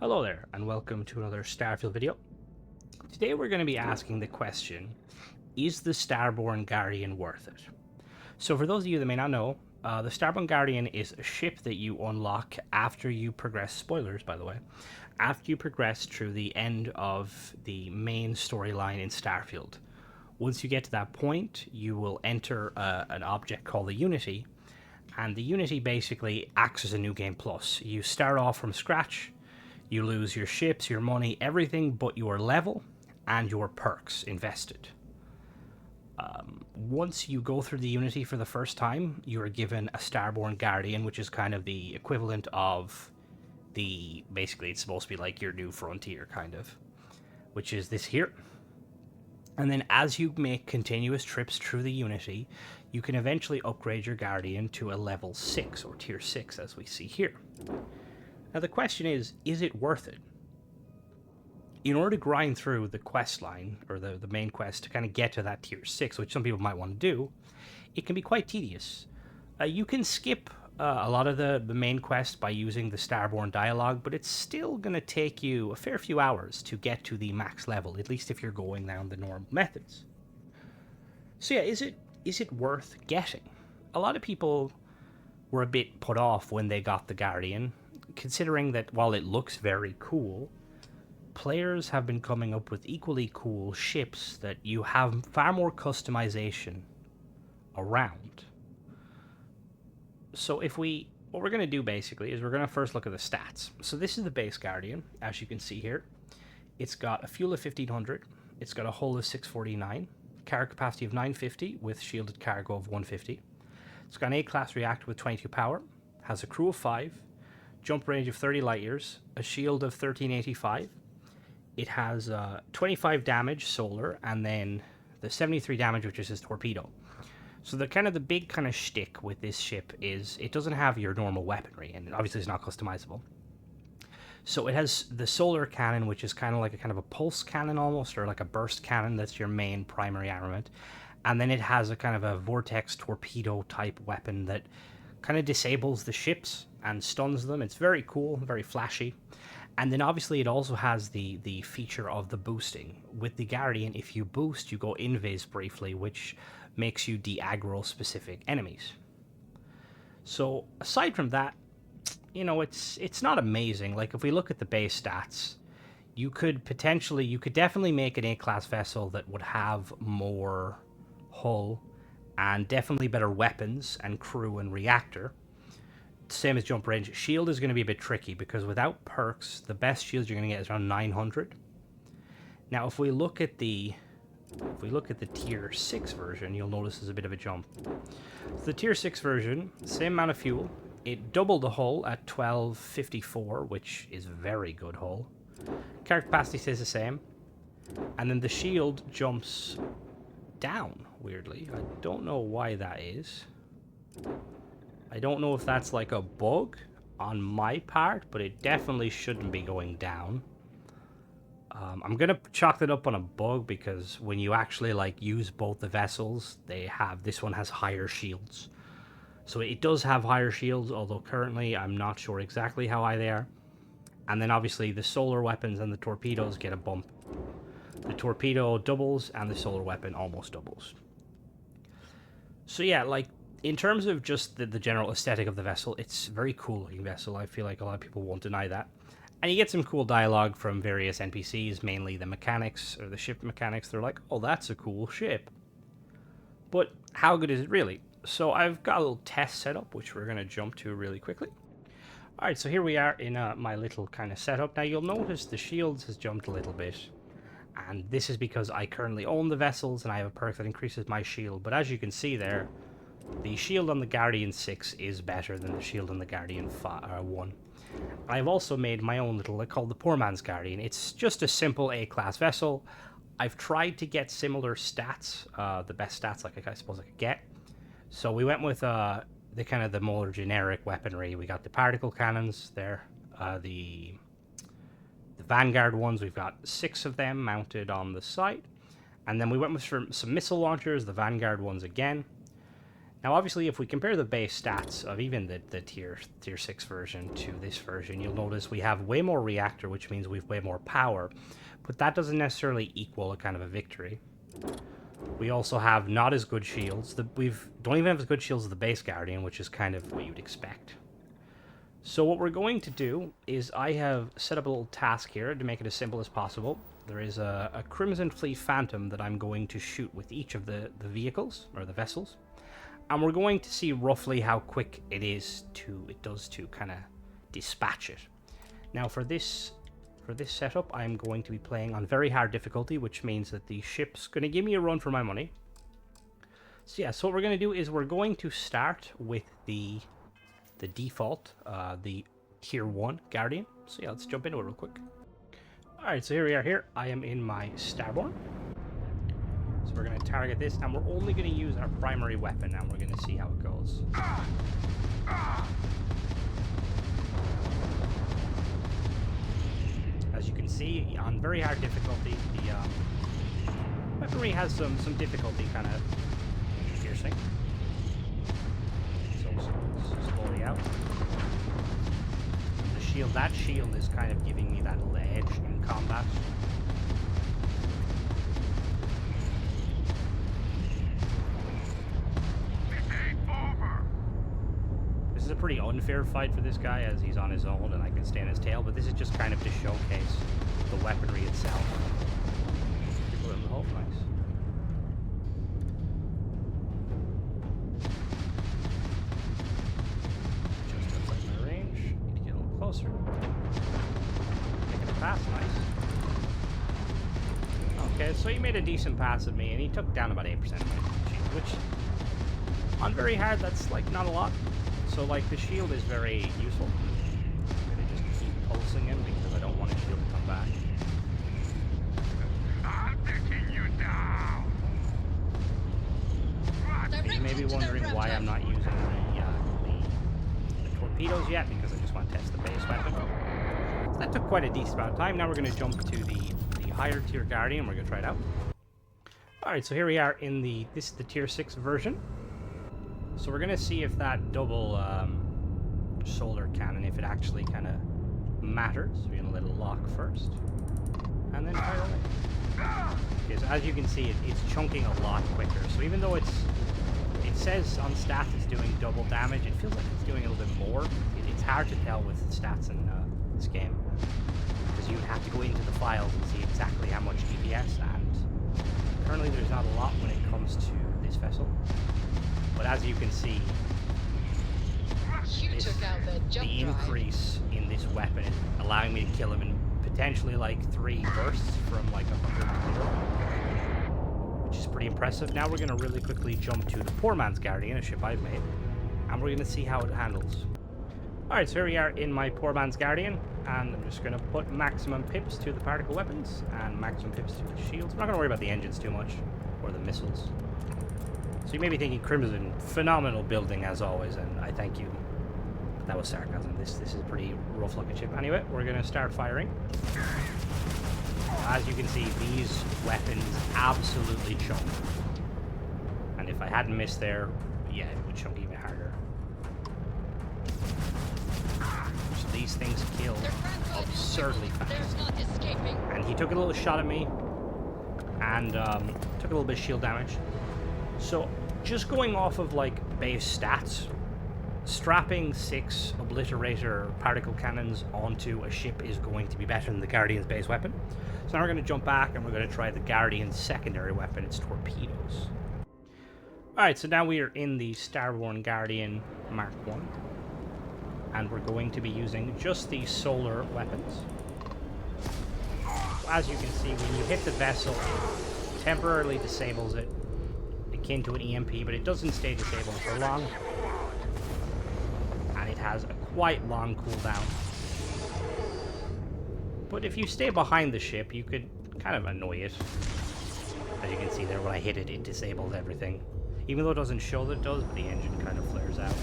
Hello there, and welcome to another Starfield video. Today we're going to be asking the question, is the Starborn Guardian worth it? So for those of you that may not know, the Starborn Guardian is a ship that you unlock after you progress, spoilers by the way, after you progress through the end of the main storyline in Starfield. Once you get to that point, you will enter an object called the Unity, and the Unity basically acts as a new game plus. You start off from scratch. You lose your ships, your money, everything but your level and your perks invested. Once you go through the Unity for the first time, you are given a Starborn Guardian, which is kind of the equivalent of basically it's supposed to be like your new frontier, kind of, which is this here. And then as you make continuous trips through the Unity, you can eventually upgrade your Guardian to a level 6, or tier 6, as we see here. Now the question is it worth it? In order to grind through the quest line, or the main quest, to kind of get to that tier 6, which some people might want to do, it can be quite tedious. You can skip a lot of the main quest by using the Starborn dialogue, but it's still going to take you a fair few hours to get to the max level, at least if you're going down the normal methods. So yeah, is it worth getting? A lot of people were a bit put off when they got the Guardian, considering that while it looks very cool, players have been coming up with equally cool ships that you have far more customization around. So what we're going to do basically is we're going to first look at the stats. So this is the base Guardian, as you can see here. It's got a fuel of 1500, it's got a hull of 649, cargo capacity of 950 with shielded cargo of 150. It's got an A-class reactor with 22 power, has a crew of 5, jump range of 30 light years, a shield of 1385. It has 25 damage solar, and then the 73 damage, which is his torpedo. So the big kind of shtick with this ship is it doesn't have your normal weaponry, and obviously it's not customizable. So it has the solar cannon, which is kind of a pulse cannon almost, or like a burst cannon. That's your main primary armament. And then it has a kind of a vortex torpedo type weapon that kind of disables the ships and stuns them. It's very cool, very flashy. And then obviously it also has the feature of the boosting. With the Guardian, if you boost, you go invis briefly, which makes you de-aggro specific enemies. So aside from that, it's not amazing. Like if we look at the base stats, you could definitely make an A-class vessel that would have more hull and definitely better weapons and crew and reactor. Same as jump range. Shield is going to be a bit tricky because without perks, the best shields you're going to get is around 900. Now, if we look at the tier 6 version, you'll notice there's a bit of a jump. So the tier 6 version, same amount of fuel. It doubled the hull at 1254, which is very good hull. Cargo capacity stays the same. And then the shield jumps down, weirdly. I don't know why that is. I don't know if that's like a bug on my part, but it definitely shouldn't be going down. I'm going to chalk that up on a bug because when you actually use both the vessels, this one has higher shields. So it does have higher shields, although currently I'm not sure exactly how high they are. And then obviously the solar weapons and the torpedoes get a bump. The torpedo doubles and the solar weapon almost doubles. So yeah, in terms of just the general aesthetic of the vessel, it's a very cool looking vessel. I feel like a lot of people won't deny that. And you get some cool dialogue from various NPCs, mainly the mechanics, or the ship mechanics. They're like, oh, that's a cool ship. But how good is it really? So I've got a little test setup, which we're going to jump to really quickly. Alright, so here we are in my little kind of setup. Now you'll notice the shields has jumped a little bit. And this is because I currently own the vessels and I have a perk that increases my shield. But as you can see there, the shield on the Guardian 6 is better than the shield on the Guardian 1. I've also made my own little, called the Poor Man's Guardian. It's just a simple A-class vessel. I've tried to get similar stats, the best stats I suppose I could get. So we went with the more generic weaponry. We got the particle cannons there, the Vanguard ones. We've got 6 of them mounted on the site. And then we went with some missile launchers, the Vanguard ones again. Now, obviously, if we compare the base stats of even the tier 6 version to this version, you'll notice we have way more reactor, which means we've way more power, but that doesn't necessarily equal a kind of a victory. We also have not as good shields. We don't even have as good shields as the base Guardian, which is kind of what you'd expect. So what we're going to do is I have set up a little task here to make it as simple as possible. There is a Crimson Fleet Phantom that I'm going to shoot with each of the vehicles, or the vessels. And we're going to see roughly how quick it does to kind of dispatch it. Now for this setup, I'm going to be playing on very hard difficulty, which means that the ship's going to give me a run for my money. So yeah, so what we're going to do is we're going to start with the default, the tier 1 Guardian. So yeah, let's jump into it real quick. Alright, so here we are here. I am in my Starborn. So we're going to target this, and we're only going to use our primary weapon, and we're going to see how it goes. As you can see, on very hard difficulty, the weaponry has some difficulty kind of piercing. So slowly out. The shield, that shield is kind of giving me that little edge in combat. This is a pretty unfair fight for this guy, as he's on his own and I can stay on his tail, but this is just kind of to showcase the weaponry itself. People in the hull, nice. Just outside my range. Need to get a little closer. Making a pass, nice. Okay, so he made a decent pass at me, and he took down about 8% of my shield, which, on very hard, that's like not a lot. So, like, the shield is very useful. I'm going to just keep pulsing him because I don't want his shield to come back. I'm taking you down. You may be wondering why I'm not using the torpedoes yet, because I just want to test the base weapon. So that took quite a decent amount of time. Now we're going to jump to the higher tier Guardian. We're going to try it out. Alright, so here we are in this is the tier 6 version. So we're going to see if that double solar cannon, if it actually kind of matters. We're going to let it lock first. And then fire away. Okay, so as you can see, it's chunking a lot quicker. So even though it says on stats it's doing double damage, it feels like it's doing a little bit more. It's hard to tell with stats in this game, because you would have to go into the files and see exactly how much DPS, and currently there's not a lot when it comes to this vessel. But as you can see, the increase in this weapon is allowing me to kill him in potentially like 3 bursts from like 100 meters, which is pretty impressive. Now we're going to really quickly jump to the Poor Man's Guardian, a ship I've made, and we're going to see how it handles. Alright, so here we are in my Poor Man's Guardian, and I'm just going to put maximum pips to the particle weapons and maximum pips to the shields. I'm not going to worry about the engines too much, or the missiles. So you may be thinking, Crimson, phenomenal building as always, and I thank you. But that was sarcasm. This is a pretty rough looking ship. Anyway, we're going to start firing. As you can see, these weapons absolutely chunk. And if I hadn't missed there, yeah, it would chunk even harder. So these things kill absurdly fast. And he took a little shot at me, and took a little bit of shield damage. So, just going off of, like, base stats, strapping 6 Obliterator particle cannons onto a ship is going to be better than the Guardian's base weapon. So now we're going to jump back and we're going to try the Guardian's secondary weapon, its torpedoes. Alright, so now we are in the Starborn Guardian Mark 1. And we're going to be using just the solar weapons. So as you can see, when you hit the vessel, it temporarily disables it, akin to an EMP, but it doesn't stay disabled for long, and it has a quite long cooldown. But if you stay behind the ship, you could kind of annoy it. As you can see there, when I hit it, it disables everything. Even though it doesn't show that it does, but the engine kind of flares out.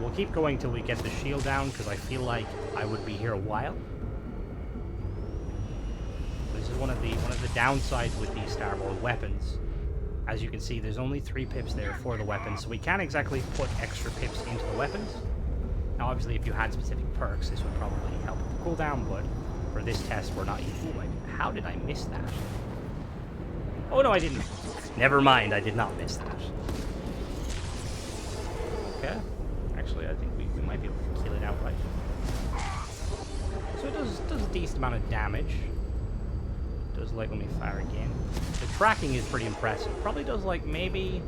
We'll keep going till we get the shield down, because I feel like I would be here a while. As This is one of the downsides with these Starborn weapons. As you can see, there's only 3 pips there for the weapons, so we can't exactly put extra pips into the weapons. Now, obviously, if you had specific perks, this would probably help with the cooldown, but for this test, we're not using. Ooh, how did I miss that? Oh, no, I didn't. Never mind, I did not miss that. Okay. Actually, I think we might be able to kill it outright. So it does a decent amount of damage. It does, like, let me fire again. The tracking is pretty impressive. Probably does, like, maybe...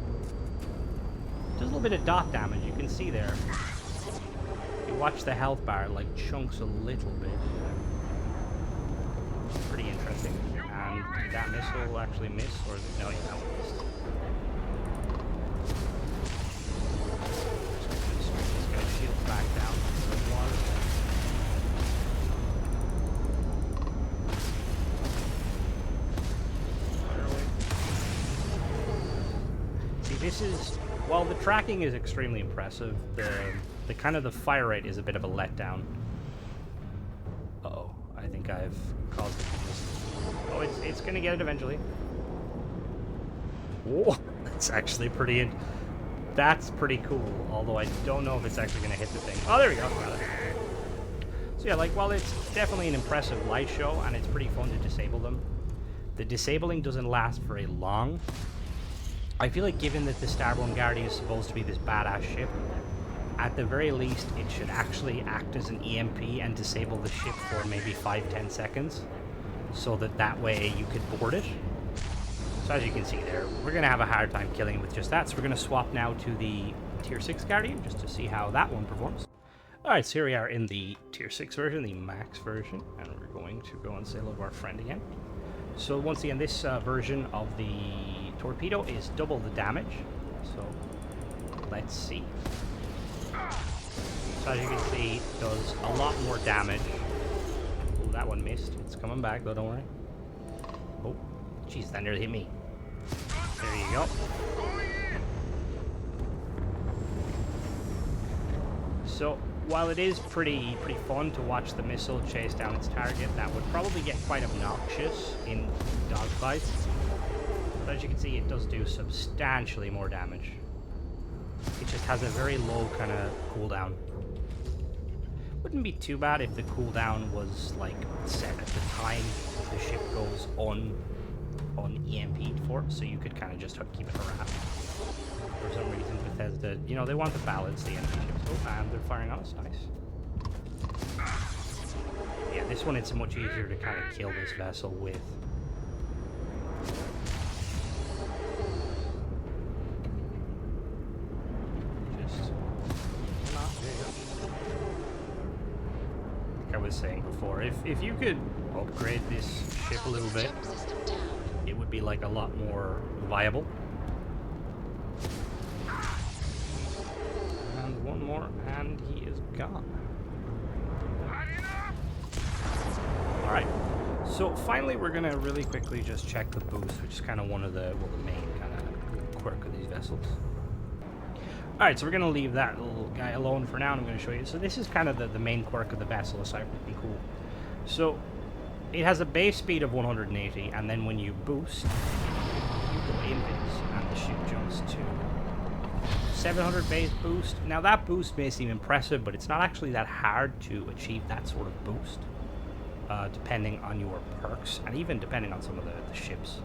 does a little bit of dot damage, you can see there. If you watch the health bar, like, chunks a little bit. Pretty interesting. And did that missile actually miss, or is it... no, yeah, that one missed. Just gonna this guy's shield back down to the water. See, this is... while the tracking is extremely impressive, the kind of the fire rate is a bit of a letdown. Uh-oh. I think I've caused it to just... oh, it's gonna get it eventually. Whoa, that's actually pretty... that's pretty cool, although I don't know if it's actually gonna hit the thing. Oh, there we go. So yeah, like, while it's definitely an impressive light show, and it's pretty fun to disable them, the disabling doesn't last very long. I feel like given that the Starborn Guardian is supposed to be this badass ship, at the very least, it should actually act as an EMP and disable the ship for maybe 5-10 seconds, so that way you could board it. So as you can see there, we're going to have a hard time killing it with just that, so we're going to swap now to the Tier 6 Guardian, just to see how that one performs. Alright, so here we are in the Tier 6 version, the Max version, and we're going to go and say hello to our friend again. So once again, this version of the torpedo is double the damage, so let's see. So as you can see, it does a lot more damage. Oh, that one missed. It's coming back though, don't worry. Oh, jeez, that nearly hit me. There you go. So while it is pretty fun to watch the missile chase down its target, that would probably get quite obnoxious in dogfights. But as you can see, it does do substantially more damage. It just has a very low kind of cooldown. Wouldn't be too bad if the cooldown was like set at the time the ship goes on EMP'd for, so you could kind of just keep it around. For some reason, Bethesda, you know, they want to balance the enemy ships. Oh, and they're firing on us. Nice. Yeah, this one it's much easier to kind of kill this vessel with. Was saying before, if you could upgrade this ship a little bit, it would be like a lot more viable. And one more, and he is gone. Alright, so finally we're gonna really quickly just check the boost, which is kind of one of the, well, the main kind of quirk of these vessels. Alright, so we're going to leave that little guy alone for now, and I'm going to show you. So this is kind of the main quirk of the vessel, aside from being cool. So it has a base speed of 180, and then when you boost, you go invis, and the ship jumps to 700 base boost. Now that boost may seem impressive, but it's not actually that hard to achieve that sort of boost, depending on your perks, and even depending on some of the ships. So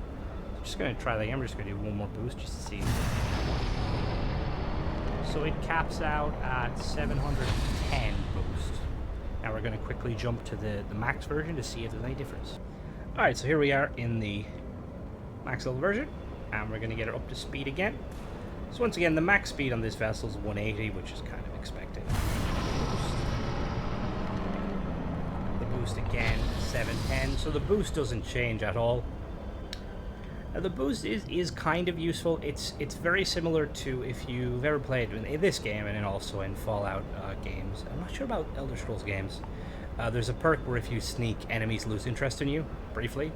I'm just going to try that again. I'm just going to do one more boost just to see. So it caps out at 710 boost. Now we're going to quickly jump to the max version to see if there's any difference. Alright, so here we are in the max level version, and we're going to get it up to speed again. So once again, the max speed on this vessel is 180, which is kind of expected. The boost again, 710. So the boost doesn't change at all. Now the boost is kind of useful. It's very similar to if you've ever played in this game and then also in Fallout games. I'm not sure about Elder Scrolls games. There's a perk where if you sneak, enemies lose interest in you, briefly.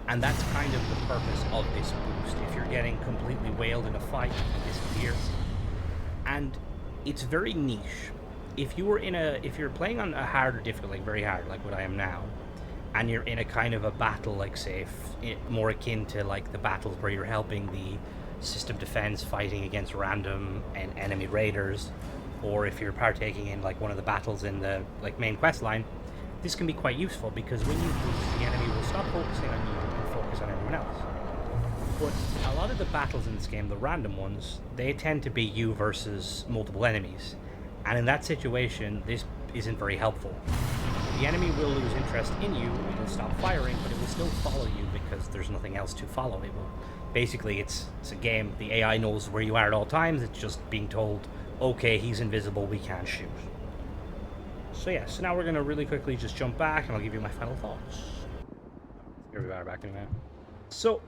And that's kind of the purpose of this boost. If you're getting completely whaled in a fight, you disappear. And it's very niche. If you're playing on a harder difficulty, like very hard, like what I am now, and you're in a kind of a battle, like say, more akin to like the battles where you're helping the system defense fighting against random and enemy raiders, or if you're partaking in like one of the battles in the like main quest line, this can be quite useful because when you lose, the enemy will stop focusing on you and focus on everyone else. But a lot of the battles in this game, the random ones, they tend to be you versus multiple enemies, and in that situation, this isn't very helpful. The enemy will lose interest in you, it will stop firing, but it will still follow you because there's nothing else to follow. It will basically, it's a game, the AI knows where you are at all times, it's just being told, okay, he's invisible, we can't shoot. So yeah, so now we're going to really quickly just jump back and I'll give you my final thoughts. Here we are back in a minute. So,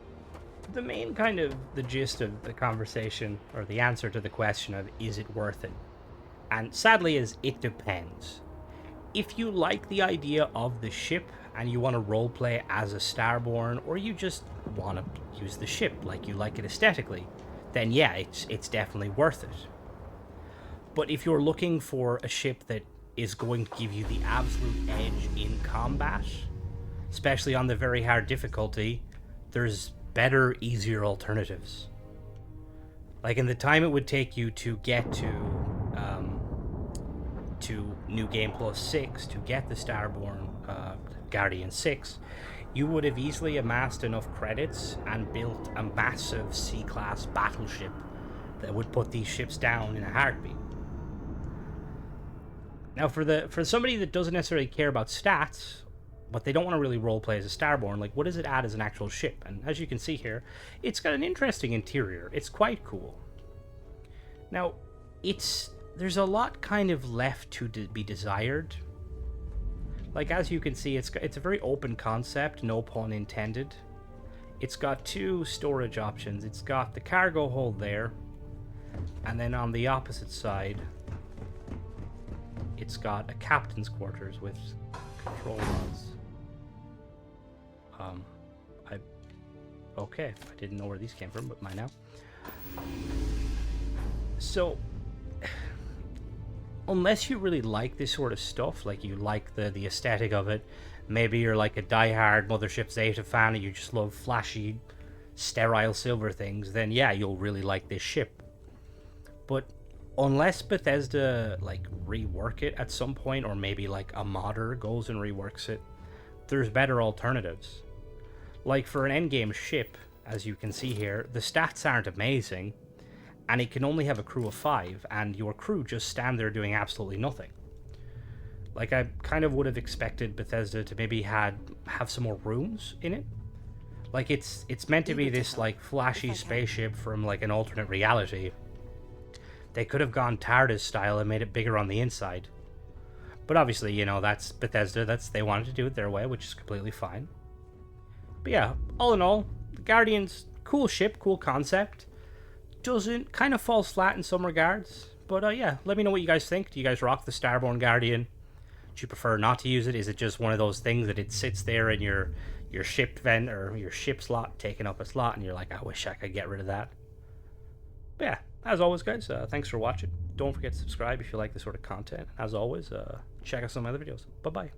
the main kind of the gist of the conversation, or the answer to the question of is it worth it? And sadly is, it depends. If you like the idea of the ship and you want to roleplay as a Starborn, or you just want to use the ship like you like it aesthetically, then yeah, it's definitely worth it. But if you're looking for a ship that is going to give you the absolute edge in combat, especially on the very hard difficulty, there's better, easier alternatives. Like in the time it would take you to get to New Game Plus 6 to get the Starborn Guardian 6, you would have easily amassed enough credits and built a massive C-class battleship that would put these ships down in a heartbeat. Now, for somebody that doesn't necessarily care about stats, but they don't want to really roleplay as a Starborn, like, what does it add as an actual ship? And as you can see here, it's got an interesting interior. It's quite cool. Now, there's a lot kind of left to be desired. Like, as you can see, it's a very open concept, no pun intended. It's got two storage options. It's got the cargo hold there, and then on the opposite side, it's got a captain's quarters with control rods. Okay, I didn't know where these came from, but mine now. So, unless you really like this sort of stuff, like you like the aesthetic of it, maybe you're like a die-hard Mothership Zeta fan and you just love flashy, sterile silver things, then yeah, you'll really like this ship. But unless Bethesda like rework it at some point, or maybe like a modder goes and reworks it, there's better alternatives. Like for an endgame ship, as you can see here, the stats aren't amazing, and it can only have a crew of 5, and your crew just stand there doing absolutely nothing. Like, I kind of would have expected Bethesda to maybe have some more rooms in it. Like, it's meant to be this like flashy spaceship from like an alternate reality. They could have gone TARDIS style and made it bigger on the inside. But obviously, you know, that's Bethesda. They wanted to do it their way, which is completely fine. But yeah, all in all, the Guardian's cool ship, cool concept. Kind of falls flat in some regards. But yeah, let me know what you guys think. Do you guys rock the Starborn Guardian? Do you prefer not to use it? Is it just one of those things that it sits there in your ship vent or your ship slot, taking up a slot, and you're like, I wish I could get rid of that? But yeah, as always, guys, thanks for watching. Don't forget to subscribe if you like this sort of content. As always, check out some other videos. Bye-bye.